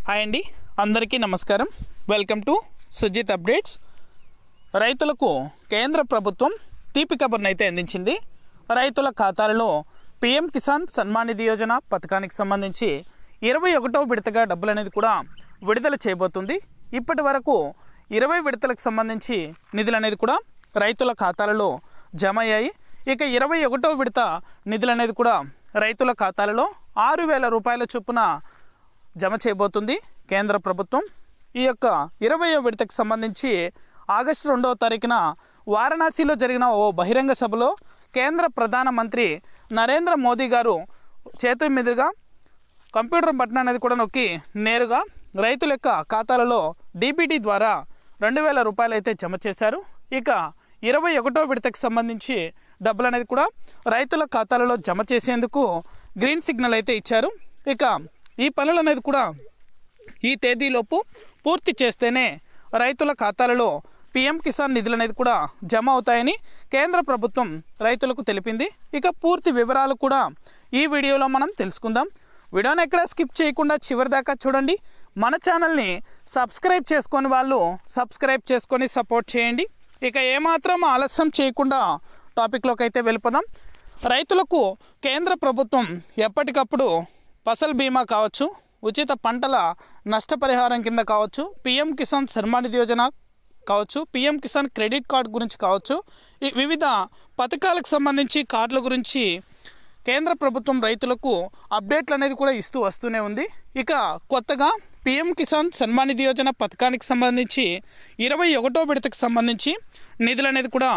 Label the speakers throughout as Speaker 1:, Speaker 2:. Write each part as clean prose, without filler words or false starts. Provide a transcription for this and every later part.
Speaker 1: Hi అండి, అందరికీ నమస్కారం. Welcome to Sujith updates. రైతులకు కేంద్ర ప్రభుత్వం తీపి కబుర్ని అయితే అందించింది. రైతుల ఖాతాలలో పీఎం కిసాన్ సన్మాన్ నిధి యోజన పథకానికి సంబంధించి 21వ విడతగా డబ్బులు అనేది కూడా విడుదల చేయబోతుంది. ఇప్పటి వరకు 20 విడతలకు సంబంధించి నిధులు అనేది కూడా రైతుల ఖాతాలలో జమ అయ్యాయి. ఇక 21వ విడత నిధులు అనేది కూడా రైతుల ఖాతాలలో 6,000 రూపాయల చొప్పున జమ చేయబోతుంది కేంద్ర ప్రభుత్వం. ఈ యొక్క 20వ విడతకు సంబంధించి ఆగస్టు 2వ తారీఖున వారణాసిలో జరిగిన ఓ బహిరంగ సభలో కేంద్ర ప్రధానమంత్రి నరేంద్ర మోదీ గారు చేతుల మీదుగా కంప్యూటర్ బటన్ అనేది కూడా నొక్కి నేరుగా రైతుల యొక్క ఖాతాలలో డీబీటీ ద్వారా 2,000 రూపాయలు అయితే జమ చేశారు. ఇక 21వ విడతకు సంబంధించి డబ్బులు అనేది కూడా రైతుల ఖాతాలలో జమ చేసేందుకు గ్రీన్ సిగ్నల్ అయితే ఇచ్చారు. ఇక ఈ పనులు అనేది కూడా ఈ తేదీలోపు పూర్తి చేస్తేనే రైతుల ఖాతాలలో పీఎం కిసాన్ నిధులు అనేది కూడా జమ అవుతాయని కేంద్ర ప్రభుత్వం రైతులకు తెలిపింది. ఇక పూర్తి వివరాలు కూడా ఈ వీడియోలో మనం తెలుసుకుందాం. వీడియోని ఎక్కడ స్కిప్ చేయకుండా చివరి దాకా చూడండి. మన ఛానల్ని సబ్స్క్రైబ్ చేసుకొని వాళ్ళు సబ్స్క్రైబ్ చేసుకొని సపోర్ట్ చేయండి. ఇక ఏమాత్రం ఆలస్యం చేయకుండా టాపిక్లోకి అయితే వెళ్ళిపోదాం. రైతులకు కేంద్ర ప్రభుత్వం ఎప్పటికప్పుడు ఫసల్ బీమా కావచ్చు, ఉచిత పంటల నష్టపరిహారం కింద కావచ్చు, పీఎం కిసాన్ సన్మాన్ నిధి యోజన కావచ్చు, పీఎం కిసాన్ క్రెడిట్ కార్డు గురించి కావచ్చు, ఈ వివిధ పథకాలకు సంబంధించి కార్డుల గురించి కేంద్ర ప్రభుత్వం రైతులకు అప్డేట్లు అనేది కూడా ఇస్తూ వస్తూనే ఉంది. ఇక కొత్తగా పీఎం కిసాన్ సన్మాన్ నిధి యోజన పథకానికి సంబంధించి 21వ విడతకు సంబంధించి నిధులు అనేది కూడా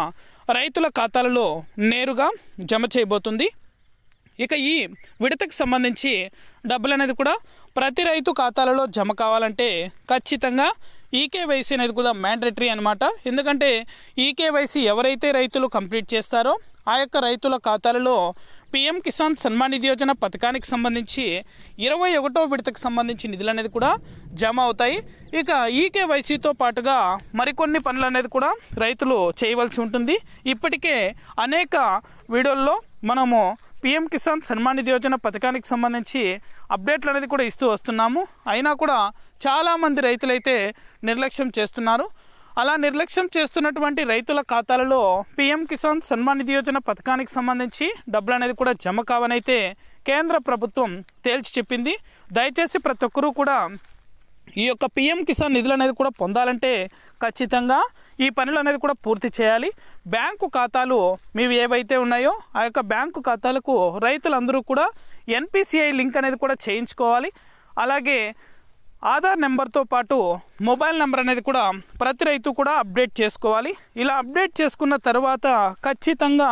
Speaker 1: రైతుల ఖాతాలలో నేరుగా జమ చేయబోతుంది. ఇక ఈ విడతకు సంబంధించి డబ్బులు అనేది కూడా ప్రతి రైతు ఖాతాలలో జమ కావాలంటే ఖచ్చితంగా ఈకేవైసీ అనేది కూడా మ్యాండేటరీ అనమాట. ఎందుకంటే ఈకేవైసీ ఎవరైతే రైతులు కంప్లీట్ చేస్తారో ఆ యొక్క రైతుల ఖాతాలలో పీఎం కిసాన్ సన్మాన్ నిధి యోజన పథకానికి సంబంధించి 21వ విడతకు సంబంధించి నిధులు అనేది కూడా జమ అవుతాయి. ఇక ఈకేవైసీతో పాటుగా మరికొన్ని పనులు అనేది కూడా రైతులు చేయవలసి ఉంటుంది. ఇప్పటికే అనేక వీడియోల్లో మనము పీఎం కిసాన్ సన్మాన్ నిధి యోజన పథకానికి సంబంధించి అప్డేట్లు అనేది కూడా ఇస్తూ వస్తున్నాము. అయినా కూడా చాలామంది రైతులైతే నిర్లక్ష్యం చేస్తున్నారు. అలా నిర్లక్ష్యం చేస్తున్నటువంటి రైతుల ఖాతాలలో పీఎం కిసాన్ సన్మాన్ నిధి యోజన పథకానికి సంబంధించి డబ్బులు అనేది కూడా జమ కావనైతే కేంద్ర ప్రభుత్వం తేల్చి చెప్పింది. దయచేసి ప్రతి ఒక్కరూ కూడా ఈ యొక్క పీఎం కిసాన్ నిధులు అనేది కూడా పొందాలంటే ఖచ్చితంగా ఈ పనులు అనేది కూడా పూర్తి చేయాలి. బ్యాంకు ఖాతాలు మీవి ఏవైతే ఉన్నాయో ఆ యొక్క బ్యాంకు ఖాతాలకు రైతులందరూ కూడా ఎన్పిసిఐ లింక్ అనేది కూడా చేయించుకోవాలి. అలాగే ఆధార్ నెంబర్తో పాటు మొబైల్ నెంబర్ అనేది కూడా ప్రతి రైతు కూడా అప్డేట్ చేసుకోవాలి. ఇలా అప్డేట్ చేసుకున్న తర్వాత ఖచ్చితంగా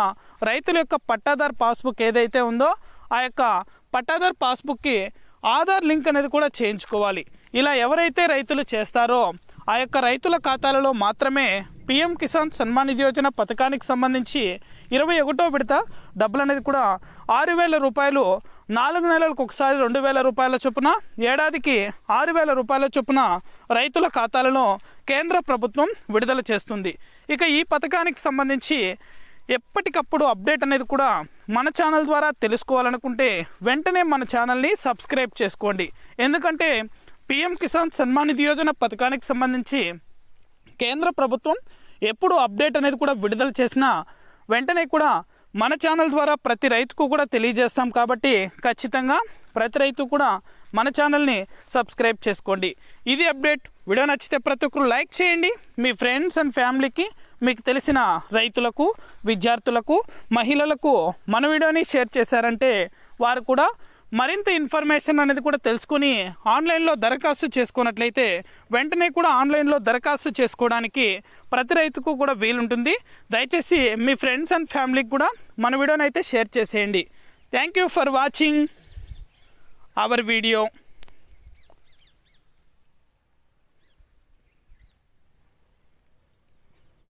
Speaker 1: రైతుల యొక్క పట్టాదార్ పాస్బుక్ ఏదైతే ఉందో ఆ యొక్క పట్టాదార్ పాస్బుక్కి ఆధార్ లింక్ అనేది కూడా చేయించుకోవాలి. ఇలా ఎవరైతే రైతులు చేస్తారో ఆ యొక్క రైతుల ఖాతాలలో మాత్రమే పీఎం కిసాన్ సన్మాన్ నిధి యోజన పథకానికి సంబంధించి 21వ విడత డబ్బులు అనేది కూడా 6,000 రూపాయలు 4 నెలలకు ఒకసారి 2,000 రూపాయల చొప్పున, ఏడాదికి 6,000 రూపాయల చొప్పున రైతుల ఖాతాలలో కేంద్ర ప్రభుత్వం విడుదల చేస్తుంది. ఇక ఈ పథకానికి సంబంధించి ఎప్పటికప్పుడు అప్డేట్ అనేది కూడా మన ఛానల్ ద్వారా తెలుసుకోవాలనుకుంటే వెంటనే మన ఛానల్ని సబ్స్క్రైబ్ చేసుకోండి. ఎందుకంటే పీఎం కిసాన్ సన్మాన్ నిధి యోజన పథకానికి సంబంధించి కేంద్ర ప్రభుత్వం ఎప్పుడు అప్డేట్ అనేది కూడా విడుదల చేసినా వెంటనే కూడా మన ఛానల్ ద్వారా ప్రతి రైతుకు కూడా తెలియజేస్తాం. కాబట్టి ఖచ్చితంగా ప్రతి రైతు కూడా మన ఛానల్ని సబ్స్క్రైబ్ చేసుకోండి. ఇది అప్డేట్. వీడియో నచ్చితే ప్రతి ఒక్కరు లైక్ చేయండి. మీ ఫ్రెండ్స్ అండ్ ఫ్యామిలీకి, మీకు తెలిసిన రైతులకు, విద్యార్థులకు, మహిళలకు మన వీడియోని షేర్ చేశారంటే వారు కూడా మరింత ఇన్ఫర్మేషన్ అనేది కూడా తెలుసుకుని ఆన్లైన్లో దరఖాస్తు చేసుకున్నట్లయితే వెంటనే కూడా ఆన్లైన్లో దరఖాస్తు చేసుకోవడానికి ప్రతి రైతుకు కూడా వీలుంటుంది. దయచేసి మీ ఫ్రెండ్స్ అండ్ ఫ్యామిలీకి కూడా మన వీడియోని అయితే షేర్ చేసేయండి. Thank you for watching our video.